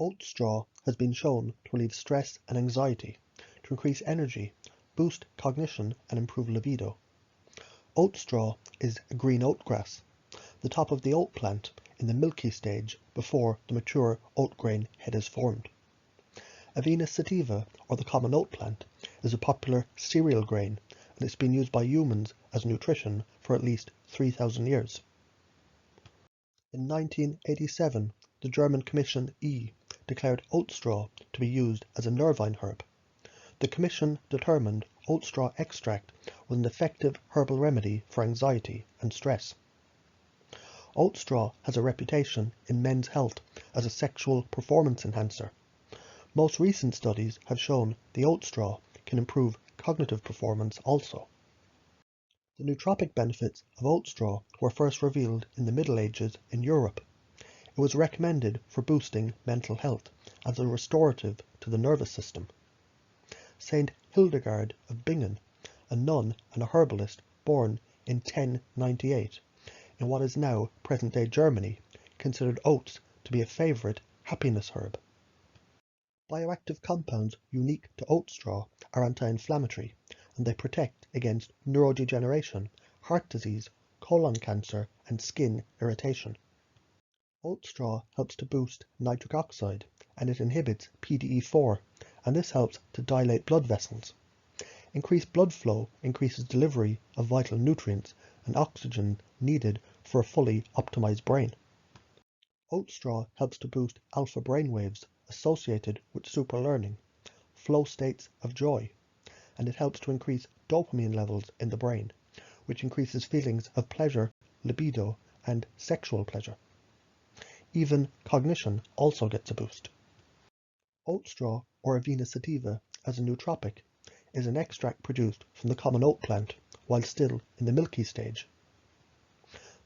Oat straw has been shown to relieve stress and anxiety, to increase energy, boost cognition, and improve libido. Oat straw is a green oat grass, the top of the oat plant in the milky stage before the mature oat grain head is formed. Avena sativa, or the common oat plant, is a popular cereal grain, and it's been used by humans as nutrition for at least 3,000 years. In 1987, the German Commission E declared oat straw to be used as a nervine herb. The Commission determined oat straw extract was an effective herbal remedy for anxiety and stress. Oat straw has a reputation in men's health as a sexual performance enhancer. Most recent studies have shown the oat straw can improve cognitive performance also. The nootropic benefits of oat straw were first revealed in the Middle Ages in Europe. It was recommended for boosting mental health as a restorative to the nervous system. Saint Hildegard of Bingen, a nun and a herbalist born in 1098 in what is now present-day Germany, considered oats to be a favourite happiness herb. Bioactive compounds unique to oat straw are anti-inflammatory, and they protect against neurodegeneration, heart disease, colon cancer, and skin irritation. Oat straw helps to boost nitric oxide, and it inhibits PDE4, and this helps to dilate blood vessels. Increased blood flow increases delivery of vital nutrients and oxygen needed for a fully optimized brain. Oat straw helps to boost alpha brainwaves associated with superlearning, flow states of joy, and it helps to increase dopamine levels in the brain, which increases feelings of pleasure, libido, and sexual pleasure. Even cognition also gets a boost. Oat straw, or Avena sativa, as a nootropic, is an extract produced from the common oat plant while still in the milky stage.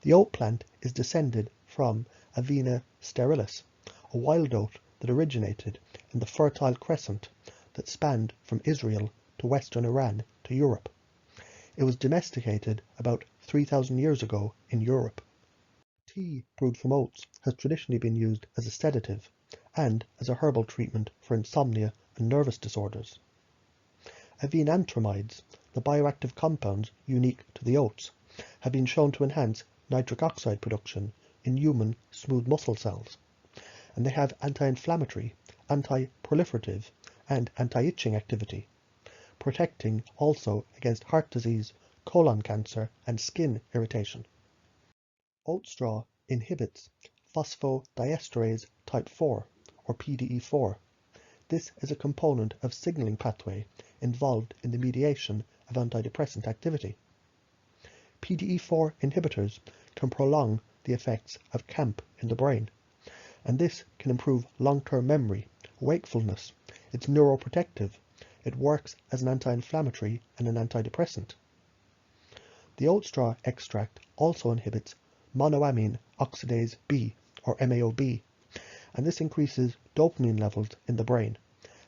The oat plant is descended from Avena sterilis, a wild oat that originated in the Fertile Crescent that spanned from Israel to western Iran to Europe. It was domesticated about 3,000 years ago in Europe. Tea brewed from oats has traditionally been used as a sedative and as a herbal treatment for insomnia and nervous disorders. Avenantramides, the bioactive compounds unique to the oats, have been shown to enhance nitric oxide production in human smooth muscle cells, and they have anti-inflammatory, anti-proliferative, and anti-itching activity, protecting also against heart disease, colon cancer, and skin irritation. Oat straw inhibits phosphodiesterase type 4, or PDE4. This is a component of signaling pathway involved in the mediation of antidepressant activity. PDE4 inhibitors can prolong the effects of CAMP in the brain, and this can improve long-term memory, wakefulness. It's neuroprotective. It works as an anti-inflammatory and an antidepressant. The oat straw extract also inhibits monoamine oxidase B, or MAOB, and this increases dopamine levels in the brain,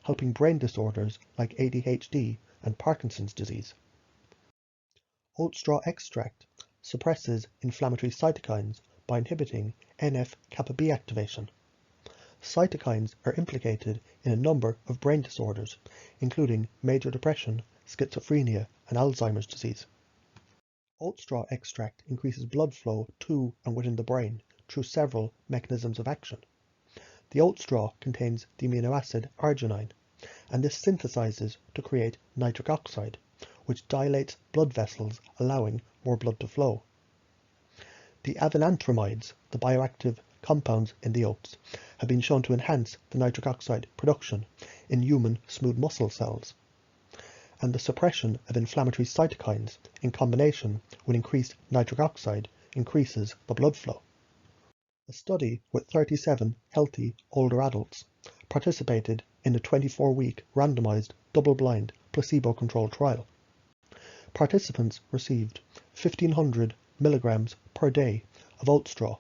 helping brain disorders like ADHD and Parkinson's disease. Oat straw extract suppresses inflammatory cytokines by inhibiting NF-kappa B activation. Cytokines are implicated in a number of brain disorders, including major depression, schizophrenia, and Alzheimer's disease. Oat straw extract increases blood flow to and within the brain through several mechanisms of action. The oat straw contains the amino acid arginine, and this synthesizes to create nitric oxide, which dilates blood vessels, allowing more blood to flow. The avenantramides, the bioactive compounds in the oats, have been shown to enhance the nitric oxide production in human smooth muscle cells, and the suppression of inflammatory cytokines in combination with increased nitric oxide increases the blood flow. A study with 37 healthy older adults participated in a 24-week randomized double-blind placebo-controlled trial. Participants received 1,500 milligrams per day of oat straw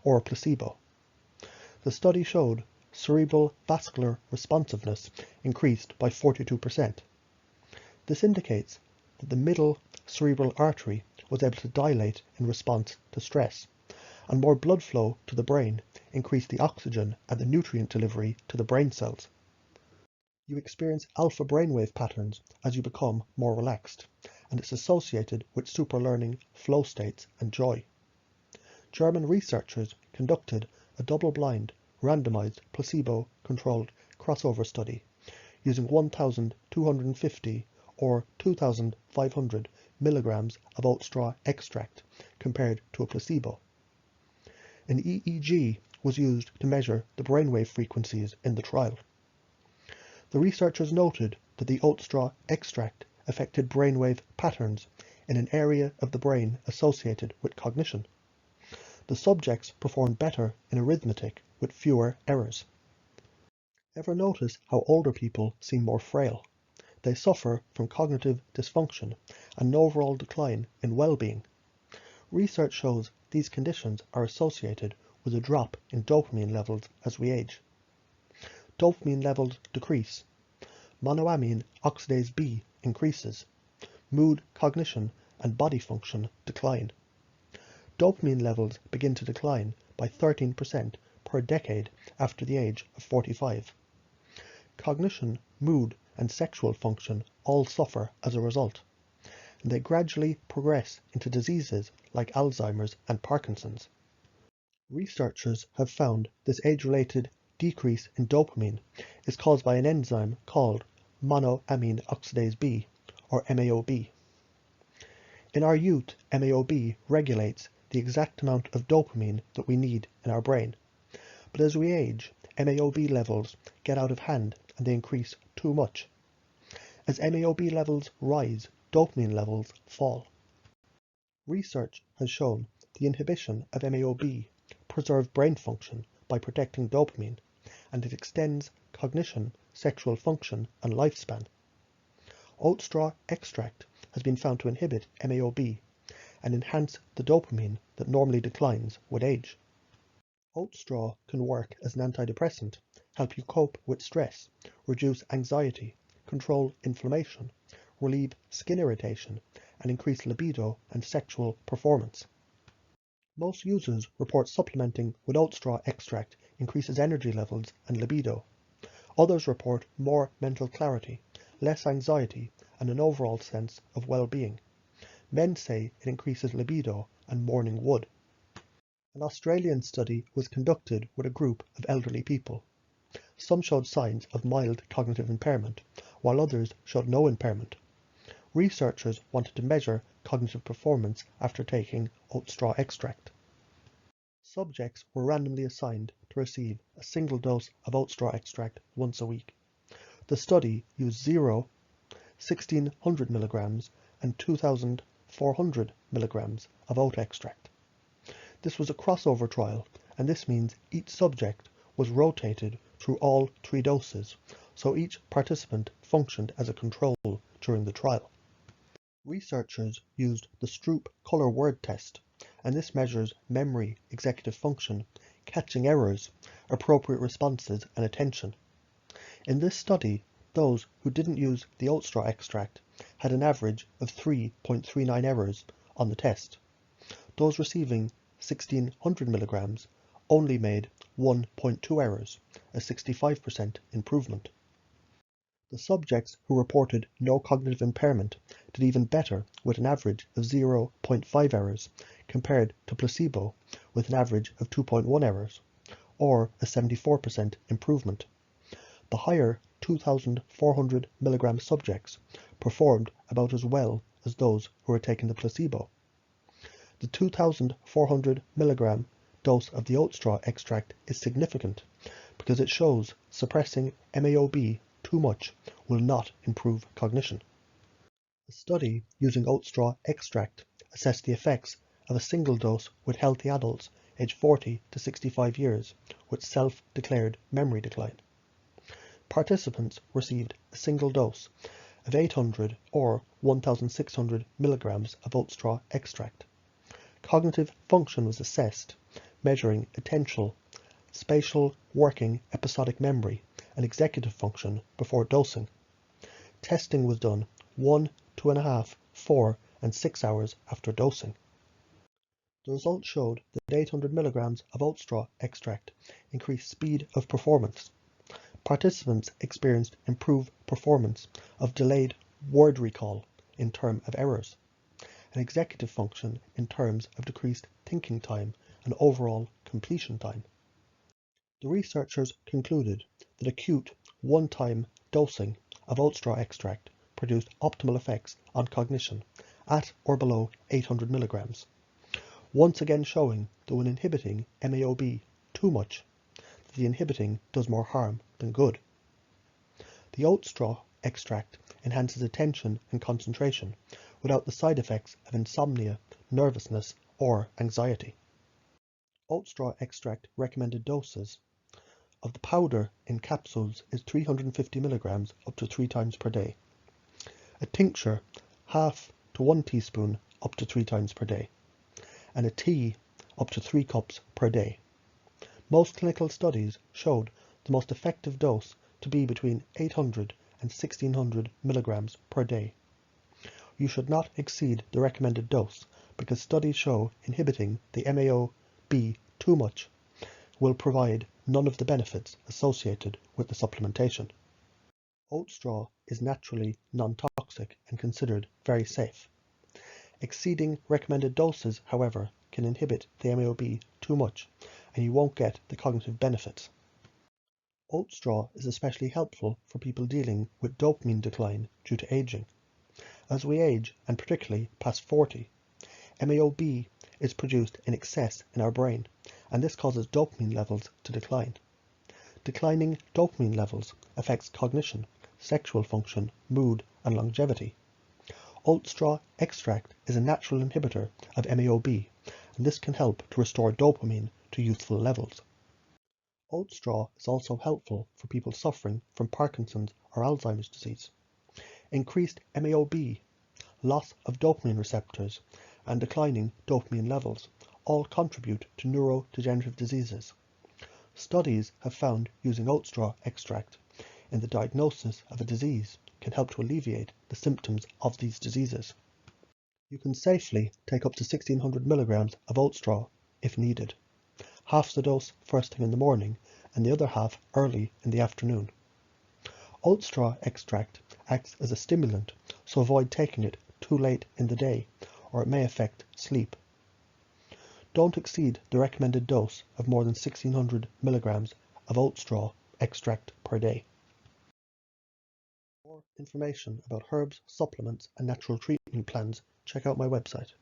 or a placebo. The study showed cerebral vascular responsiveness increased by 42%. This indicates that the middle cerebral artery was able to dilate in response to stress, and more blood flow to the brain increase the oxygen and the nutrient delivery to the brain cells. You experience alpha brainwave patterns as you become more relaxed, and it's associated with superlearning, flow states, and joy. German researchers conducted a double-blind, randomized, placebo-controlled crossover study using 1,250 or 2,500 milligrams of oat straw extract compared to a placebo. An EEG was used to measure the brainwave frequencies in the trial. The researchers noted that the oat straw extract affected brainwave patterns in an area of the brain associated with cognition. The subjects performed better in arithmetic with fewer errors. Ever notice how older people seem more frail? They suffer from cognitive dysfunction and an overall decline in well-being. Research shows these conditions are associated with a drop in dopamine levels as we age. Dopamine levels decrease. Monoamine oxidase B increases. Mood, cognition, and body function decline. Dopamine levels begin to decline by 13% per decade after the age of 45. Cognition, mood, and sexual function all suffer as a result, and they gradually progress into diseases like Alzheimer's and Parkinson's. Researchers have found this age-related decrease in dopamine is caused by an enzyme called monoamine oxidase B, or MAOB. In our youth, MAOB regulates the exact amount of dopamine that we need in our brain. But as we age, MAOB levels get out of hand and they increase too much. As MAOB levels rise, dopamine levels fall. Research has shown the inhibition of MAOB preserves brain function by protecting dopamine, and it extends cognition, sexual function, and lifespan. Oat straw extract has been found to inhibit MAOB and enhance the dopamine that normally declines with age. Oat straw can work as an antidepressant, help you cope with stress, reduce anxiety, control inflammation, relieve skin irritation, and increase libido and sexual performance. Most users report supplementing with oat straw extract increases energy levels and libido. Others report more mental clarity, less anxiety, and an overall sense of well-being. Men say it increases libido and morning wood. An Australian study was conducted with a group of elderly people. Some showed signs of mild cognitive impairment, while others showed no impairment. Researchers wanted to measure cognitive performance after taking oat straw extract. Subjects were randomly assigned to receive a single dose of oat straw extract once a week. The study used 0, 1,600 milligrams, and 2,400 milligrams of oat extract. This was a crossover trial, and this means each subject was rotated through all 3 doses, so each participant functioned as a control during the trial. Researchers used the Stroop color word test, and this measures memory, executive function, catching errors, appropriate responses, and attention. In this study, those who didn't use the oat straw extract had an average of 3.39 errors on the test. Those receiving 1,600 milligrams only made 1.2 errors, a 65% improvement. The subjects who reported no cognitive impairment did even better with an average of 0.5 errors compared to placebo with an average of 2.1 errors, or a 74% improvement. The higher 2,400 milligram subjects performed about as well as those who were taking the placebo. The 2,400 milligram dose of the oat straw extract is significant because it shows suppressing MAOB too much will not improve cognition. A study using oat straw extract assessed the effects of a single dose with healthy adults aged 40 to 65 years with self-declared memory decline. Participants received a single dose of 800 or 1,600 milligrams of oat straw extract. Cognitive function was assessed, measuring attentional, spatial, working, episodic memory, and executive function before dosing. Testing was done 1, 2.5, 4, and 6 hours after dosing. The results showed that 800 milligrams of oat straw extract increased speed of performance. Participants experienced improved performance of delayed word recall in terms of errors, and executive function in terms of decreased thinking time and overall completion time. The researchers concluded that acute, one-time dosing of oat straw extract produced optimal effects on cognition at or below 800 milligrams, once again showing that when inhibiting MAO-B too much, the inhibiting does more harm than good. The oat straw extract enhances attention and concentration without the side effects of insomnia, nervousness, or anxiety. Oat straw extract recommended doses of the powder in capsules is 350 milligrams up to 3 times per day. A tincture, half to 1 teaspoon up to 3 times per day. And a tea up to 3 cups per day. Most clinical studies showed the most effective dose to be between 800 and 1600 milligrams per day. You should not exceed the recommended dose because studies show inhibiting the MAO-B too much will provide none of the benefits associated with the supplementation. Oat straw is naturally non-toxic and considered very safe. Exceeding recommended doses, however, can inhibit the MAO-B too much, and you won't get the cognitive benefits. Oat straw is especially helpful for people dealing with dopamine decline due to aging. As we age, and particularly past 40, MAO-B is produced in excess in our brain, and this causes dopamine levels to decline. Declining dopamine levels affects cognition, sexual function, mood, and longevity. Oat straw extract is a natural inhibitor of MAO-B, and this can help to restore dopamine to youthful levels. Oat straw is also helpful for people suffering from Parkinson's or Alzheimer's disease. Increased MAO-B, loss of dopamine receptors, and declining dopamine levels all contribute to neurodegenerative diseases. Studies have found using oat straw extract in the diagnosis of a disease can help to alleviate the symptoms of these diseases. You can safely take up to 1600 milligrams of oat straw if needed. Half the dose first thing in the morning and the other half early in the afternoon. Oat straw extract acts as a stimulant, so avoid taking it too late in the day or it may affect sleep. Don't exceed the recommended dose of more than 1600 milligrams of oat straw extract per day. For more information about herbs, supplements, and natural treatment plans, check out my website.